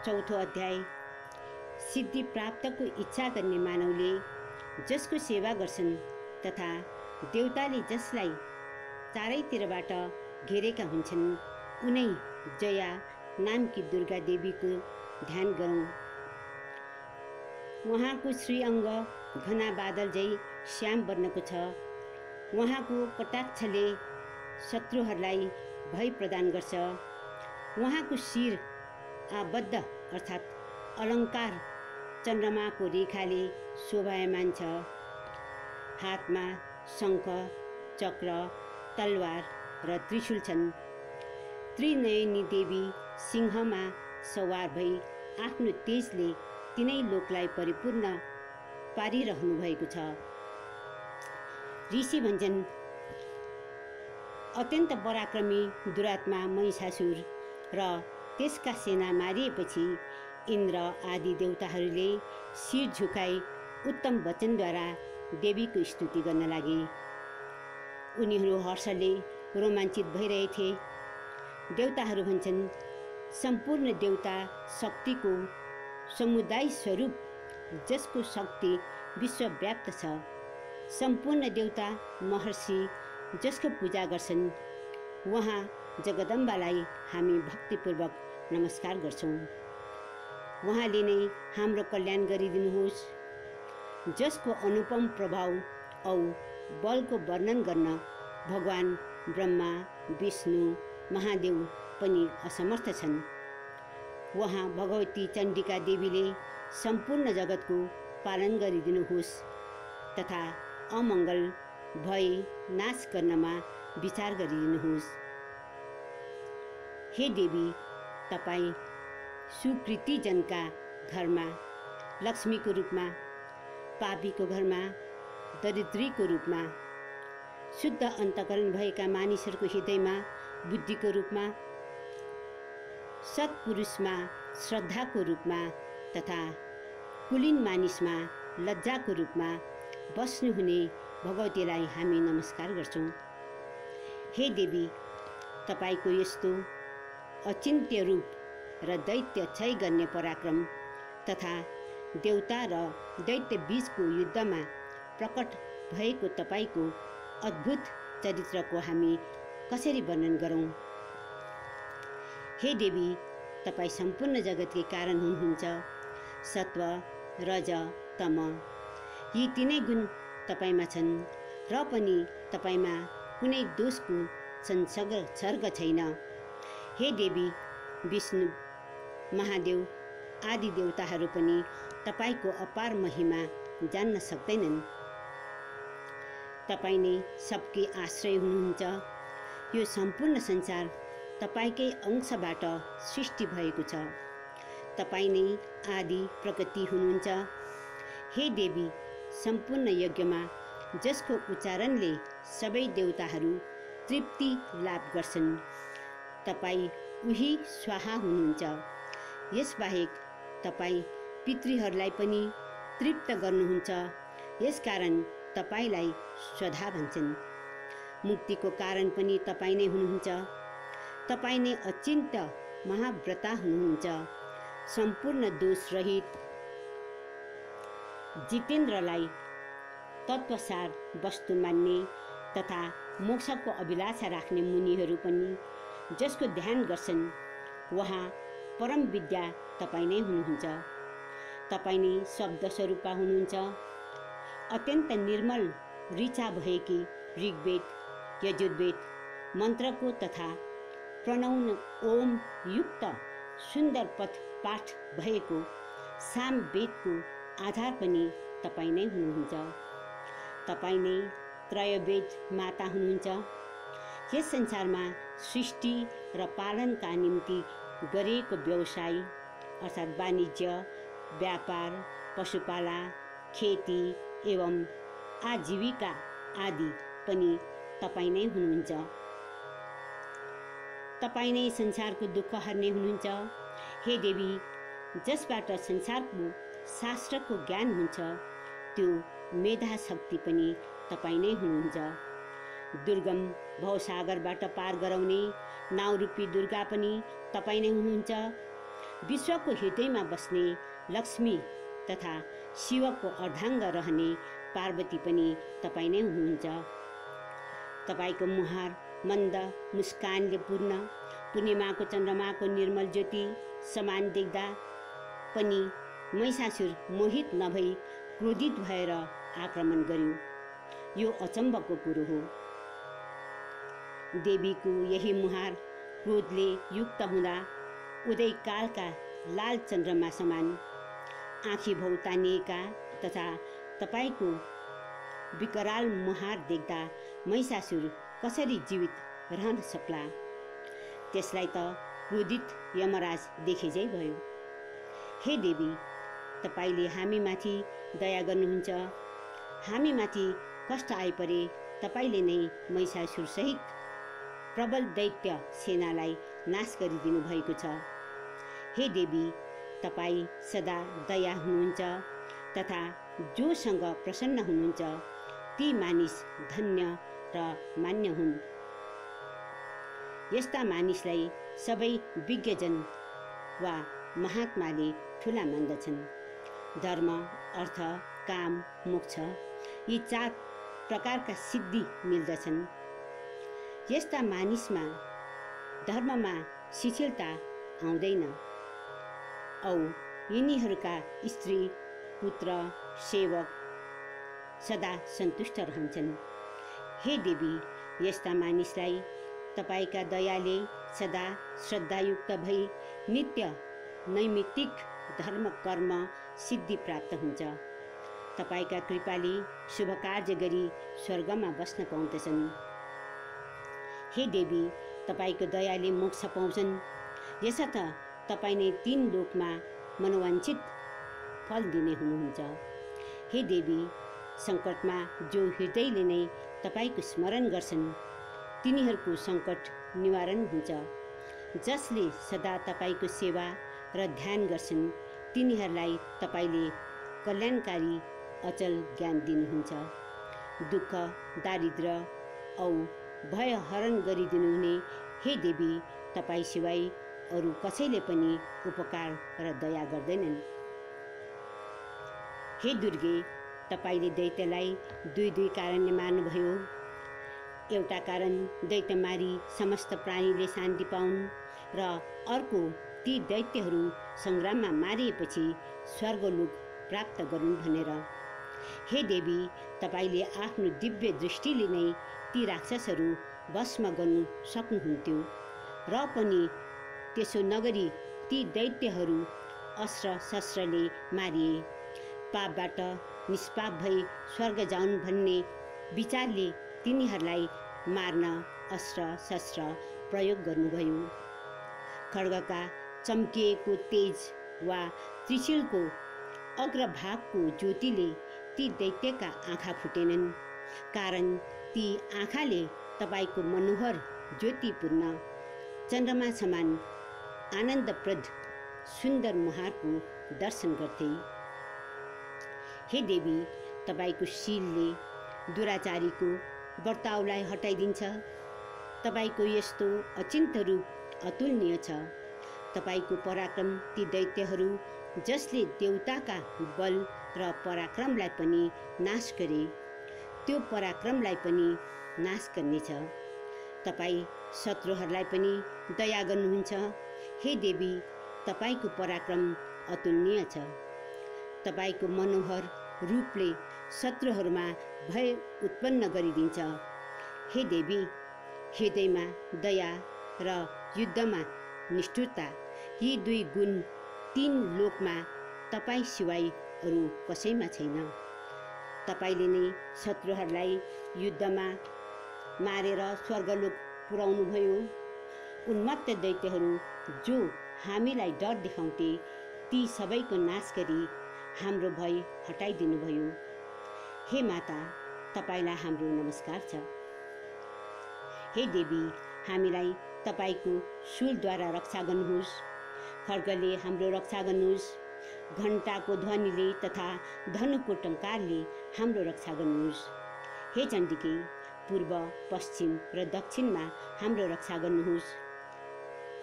चौथो अध्याय। सिद्धि प्राप्तको इच्छा गर्ने मानवले जसको सेवा गर्छन् तथा देवताले जसलाई चारैतिरबाट घेरेका हुन्छन् उनै जया नामकी दुर्गा देवीको ध्यान गरौँ। उहाँको श्रीअङ्ग घना बादल झै श्याम वर्णको छ। उहाँको कटाक्षले शत्रुहरूलाई भय प्रदान गर्छ। उहाँको शिर आबद्ध अर्थात् अलङ्कार चन्द्रमाको रेखाले शोभायमान छ। हातमा शङ्ख, चक्र, तलवार र त्रिशूल छन्। त्रिनयनी देवी सिंहमा सवार भई आफ्नो तेजले तिनै लोकलाई परिपूर्ण पारिरहनु भएको छ। ऋषि भन्छन्, अत्यन्त पराक्रमी दुरात्मा महिषासुर र त्यसका सेना मारिएपछि इन्द्र आदि देवताहरूले शिर झुकाई उत्तम वचनद्वारा देवीको स्तुति गर्न लागे। उनीहरू हर्षले रोमाञ्चित भइरहेथे। देवताहरू भन्छन्, सम्पूर्ण देवता शक्तिको समुदाय स्वरूप जसको शक्ति विश्वव्याप्त छ, सम्पूर्ण देवता महर्षि जसको पूजा गर्छन्, उहाँ जगदम्बालाई हामी भक्तिपूर्वक नमस्कार गर्छौँ। उहाँले नै हाम्रो कल्याण गरिदिनुहोस्। जसको अनुपम प्रभाव औ बलको वर्णन गर्न भगवान ब्रह्मा, विष्णु, महादेव पनि असमर्थ छन्। उहाँ भगवती चण्डिका देवीले सम्पूर्ण जगतको पालन गरिदिनुहोस् तथा अमङ्गल भय नाश गर्नमा विचार गरिदिनुहोस्। हे देवी, तपाईँ सुकृतिजनका घरमा लक्ष्मीको रूपमा, पापीको घरमा दरिद्रीको रूपमा, शुद्ध अन्तकरण भएका मानिसहरूको हृदयमा बुद्धिको रूपमा, सत्पुरुषमा श्रद्धाको रूपमा तथा कुलीन मानिसमा लज्जाको रूपमा बस्नुहुने भगवतीलाई हामी नमस्कार गर्छौँ। हे देवी, तपाईँको यस्तो अचिन्त्य रूप र दैत्य क्षय गर्ने पराक्रम तथा देवता र दैत्य बीचको युद्धमा प्रकट भएको तपाईँको अद्भुत चरित्रको हामी कसरी वर्णन गरौँ। हे देवी, तपाईँ सम्पूर्ण जगतकै कारण हुनुहुन्छ। सत्व, रज, तम यी तीनै गुण तपाईँमा छन् र पनि तपाईँमा कुनै दोषको संसर्ग छैन। हे देवी, विष्णु, महादेव आदि देवताहरू पनि तपाईँको अपार महिमा जान्न सक्दैनन्। तपाईँ नै सबकै आश्रय हुनुहुन्छ। यो सम्पूर्ण संसार तपाईँकै अंशबाट सृष्टि भएको छ। तपाईँ नै आदि प्रकृति हुनुहुन्छ। हे देवी, सम्पूर्ण यज्ञमा जसको उच्चारणले सबै देवताहरू तृप्ति लाभ गर्छन्, तपाईँ उही स्वाहा हुनुहुन्छ। यसबाहेक तपाईँ पितृहरूलाई पनि तृप्त गर्नुहुन्छ। यसकारण तपाईँलाई स्वधा भन्छन्। मुक्तिको कारण पनि तपाईँ नै हुनुहुन्छ। तपाईँ नै अचिन्त्य महाव्रता हुनुहुन्छ। सम्पूर्ण दोषरहित जितेन्द्रलाई तत्त्वसार वस्तु मान्ने तथा मोक्षको अभिलाषा राख्ने मुनिहरू पनि जसको ध्यान गर्छन्, वहाँ परम विद्या तपाईँ नै हुनुहुन्छ। तपाईँ नै शब्द स्वरूपा हुनुहुन्छ। अत्यन्त निर्मल ऋचा भएकी ऋग्वेद, यजुर्वेद मन्त्रको तथा प्रणौन ओम युक्त सुन्दर पथ पाठ भएको सामवेदको आधार पनि तपाईँ नै हुनुहुन्छ। तपाईँ नै त्रयवेद माता हुनुहुन्छ। यस संसारमा सृष्टि र पालनका निम्ति गरिएको व्यवसाय अर्थात् वाणिज्य, व्यापार, पशुपाला, खेती एवं आजीविका आदि पनि तपाईँ नै हुनुहुन्छ। तपाईँ नै संसारको दुःख हर्ने हुनुहुन्छ। हे देवी, जसबाट संसारको शास्त्रको ज्ञान हुन्छ, त्यो मेधा शक्ति पनि तपाईँ नै हुनुहुन्छ। दुर्गम भवसागरबाट पार गराउने नाउरूपी दुर्गा पनि तपाईँ नै हुनुहुन्छ। विश्वको हृदयमा बस्ने लक्ष्मी तथा शिवको अर्धाङ्ग रहने पार्वती पनि तपाईँ नै हुनुहुन्छ। तपाईको मुहार मन्द मुस्कानले पूर्ण, पूर्णिमाको चन्द्रमाको निर्मल ज्योति समान देख्दा पनि महिषासुर मोहित नभई क्रोधित भएर आक्रमण गर्यो। यो अचम्मको कुरो हो। देवीको यही मुहार क्रोधले युक्त हुँदा उदयकालका लाल चन्द्रमा समान आँखी भौ तानिएका तथा तपाईको विकराल मुहार देख्दा महिषासुर कसरी जीवित रहन सक्ला? त्यसलाई त क्रोधित यमराज देखेझै भयो। हे देवी, तपाईले हामीमाथि दया गर्नुहुन्छ। हामीमाथि कष्ट आइपरे तपाईले नै महिषासुर सहित प्रबल दैत्य सेनालाई नाश गरिदिनु भएको छ। हे देवी, तपाई सदा दया हुनुहुन्छ तथा जोसँग प्रसन्न हुनुहुन्छ ती मानिस धन्य र मान्य हुन्। यस्ता मानिसलाई सबै विज्ञजन वा महात्माले ठुला मान्दछन्। धर्म, अर्थ, काम, मोक्ष यी 4 प्रकारका सिद्धि मिल्दछन्। यस्ता मानिसमा धर्ममा शिथिलता आउँदैन औ यिनीहरूका स्त्री, पुत्र, सेवक सदा सन्तुष्ट रहन्छन्। हे देवी, यस्ता मानिसलाई तपाईका दयाले सदा श्रद्धायुक्त भई नित्य नैमित्तिक धर्म कर्म सिद्धि प्राप्त हुन्छ। तपाईका कृपाले शुभ कार्य गरी स्वर्गमा बस्न पाउँदछन्। हे देवी, तपाईको दयाले मोक्ष पाउँछन्। यसर्थ तपाई नै 3 लोकमा मनोवाञ्छित फल दिने हुनुहुन्छ। हे देवी, सङ्कटमा जो हृदयले नै तपाईको स्मरण गर्छन् तिनीहरूको सङ्कट निवारण हुन्छ। जसले सदा तपाईको सेवा र ध्यान गर्छन् तिनीहरूलाई तपाईले कल्याणकारी अचल ज्ञान दिनुहुन्छ। दुःख, दारिद्र्य औ भय हरण गरिदिनुहुने हे देवी, तपाई सिवाय अरू कसैले पनि उपकार र दया गर्दैनन्। हे दुर्गे, तपाईले दैत्यलाई 2 कारणले मार्नुभयो। एउटा कारण दैत्य मारी समस्त प्राणीले शान्ति पाउन् र अर्को ती दैत्यहरू सङ्ग्राममा मारिएपछि स्वर्गलोक प्राप्त गरून् भनेर। हे देवी, तपाईले आफ्नो दिव्य दृष्टिले नै ती राक्षसहरू भस्म गर्नु सक्नुहुन्थ्यो र पनि त्यसो नगरी ती दैत्यहरू अस्त्र शस्त्रले मारिए। पापबाट निष्पाप भई स्वर्ग जाउन् भन्ने विचारले तिनीहरूलाई मार्न अस्त्र शस्त्र प्रयोग गर्नुभयो। खड्गका चम्किएको तेज वा त्रिशूलको अग्रभागको ज्योतिले ती दैत्यका आँखा फुटेनन्, कारण ती आँखाले तपाईको मनोहर ज्योतिपूर्ण चन्द्रमा समान आनन्दप्रद सुन्दर मुहारको दर्शन गर्थे। हे देवी, तपाईको शीलले दुराचारीको वर्ताउलाई हटाइदिन्छ। तपाईको यस्तो अचिन्त्य रूप अतुलनीय छ। तपाईको पराक्रम ती दैत्यहरू जसले देवताका बल र पराक्रमलाई पनि नाश गरे त्यो पराक्रमलाई पनि नाश गर्नेछ। तपाई शत्रुहरूलाई पनि दया गर्नुहुन्छ। हे देवी, तपाईको पराक्रम अतुलनीय छ। तपाईको मनोहर रूपले शत्रुहरूमा भय उत्पन्न गरिदिन्छ। हे देवी, हृदयमा दया र युद्धमा निष्ठुरता यी 2 गुण 3 लोकमा तपाई सिवाय अरू कसैमा छैन। तपाईले नै शत्रुहरूलाई युद्धमा मारेर स्वर्गलोक पुर्याउनुभयो। उन्मत्त दैत्यहरू जो हामीलाई डर देखाउँथे ती सबैको नाश गरी हाम्रो भय हटाइदिनुभयो। हे माता, तपाईलाई हाम्रो नमस्कार छ। हे देवी, हामीलाई तपाईको शूलद्वारा रक्षा गर्नुहोस्। खड्गले हाम्रो रक्षा गर्नुहोस्। घण्टाको ध्वनिले तथा धनुको टङ्कारले हाम्रो रक्षा गर्नुहोस्। हे चण्डिके, पूर्व, पश्चिम र दक्षिणमा हाम्रो रक्षा गर्नुहोस्।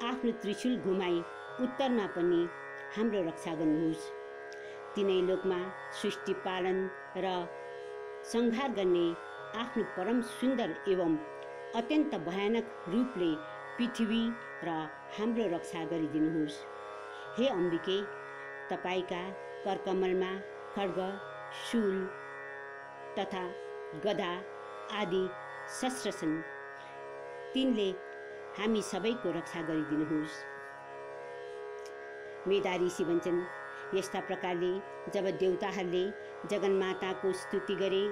आफ्नो त्रिशूल घुमाई उत्तरमा पनि हाम्रो रक्षा गर्नुहोस्। तिनै लोकमा सृष्टि पालन र संहार गर्ने आफ्नो परम सुन्दर एवं अत्यन्त भयानक रूपले पृथ्वी र हाम्रो रक्षा गरिदिनुहोस्। हे अम्बिके, तपाईका करकमलमा खड्ग, शूल तथा गदा आदि शस्त्र छन्। तिनले हामी सबैको रक्षा गरिदिनुहोस्। मेधा ऋषि भन्छन्, यस्ता प्रकारले जब देवताहरूले जगन्माताको स्तुति गरे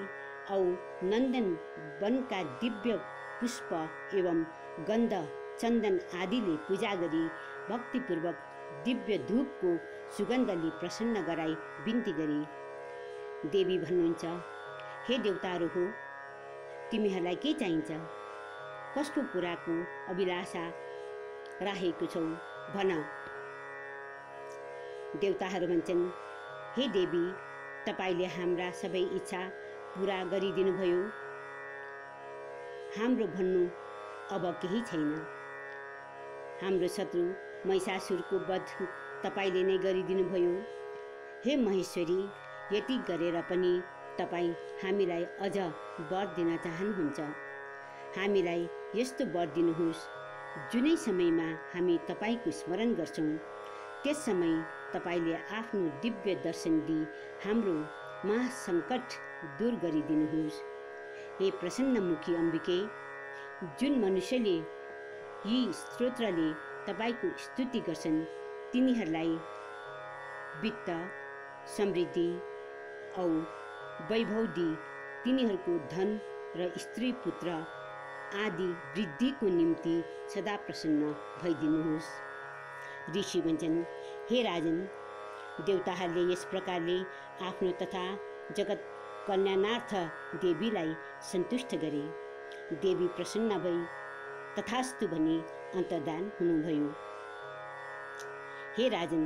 औ नन्दन वनका दिव्य पुष्प एवं गन्ध चन्दन आदिले पूजा गरी भक्तिपूर्वक दिव्य धूपको सुगन्धले प्रसन्न गराई बिन्ती गरे। देवी भन्नुहुन्छ, हे देवताहरू हो, तिमीहरूलाई के चाहिन्छ? कस्तो कुराको अभिलाषा राखेको छौ भन। देवताहरू भन्छन्, हे देवी, तपाईले हाम्रा सबै इच्छा पूरा गरिदिनुभयो। हाम्रो भन्नु अब केही छैन। हाम्रो शत्रु महिषासुरको वध तपाईले नै गरिदिनुभयो। हे महेश्वरी, यति गरेर पनि तपाई हामीलाई अझ वर दिन चाहनुहुन्छ। हामीलाई यस्तो वर दिनुहोस्, जुनै समयमा हामी तपाईको स्मरण गर्छौं त्यस समय तपाईले आफ्नो दिव्य दर्शन दिई हाम्रो महासङ्कट दूर गरिदिनुहोस्। हे प्रसन्नमुखी अम्बिके, जुन मनुष्यले यी स्तोत्रले तपाईको स्तुति गर्छन् तिनीहरूलाई वित्त, समृद्धि औ वैभव दिई तिनीहरूको धन र स्त्री पुत्र आदि वृद्धिको निम्ति सदा प्रसन्न भइदिनुहोस्। ऋषि भन्छन्, हे राजन, देवताहरूले यस प्रकारले आफ्नो तथा जगत कल्याणार्थ देवीलाई सन्तुष्ट गरे। देवी प्रसन्न भई तथास्तु भनी अन्तर्धान हुनुभयो। हे राजन,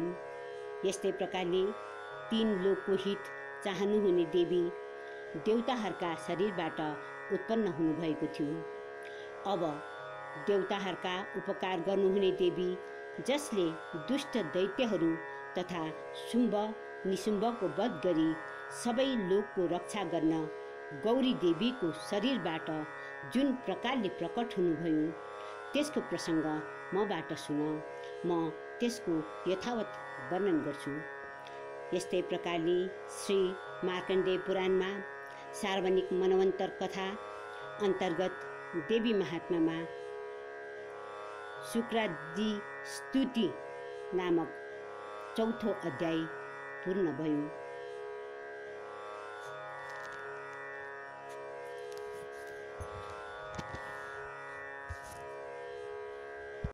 यस्तै प्रकारले तीन लोकको हित चाहनुहुने देवी देवताहरूका शरीरबाट उत्पन्न हुनुभएको थियो। अब देवताहरूका उपकार गर्नुहुने देवी, जसले दुष्ट दैत्यहरू तथा शुम्भ निशुम्भको वध गरी सबै लोकको रक्षा गर्न गौरी देवीको शरीरबाट जुन प्रकारले प्रकट हुनुभयो त्यसको प्रसङ्ग मबाट सुन। म त्यसको यथावत वर्णन गर्छु। यस्तै प्रकारले श्री मार्कण्डेय पुराणमा सार्वजनिक मनवन्तर कथा अन्तर्गत देवी महात्म्यमा शुक्रादि स्तुति नामक चौथो अध्याय पूर्ण भयो।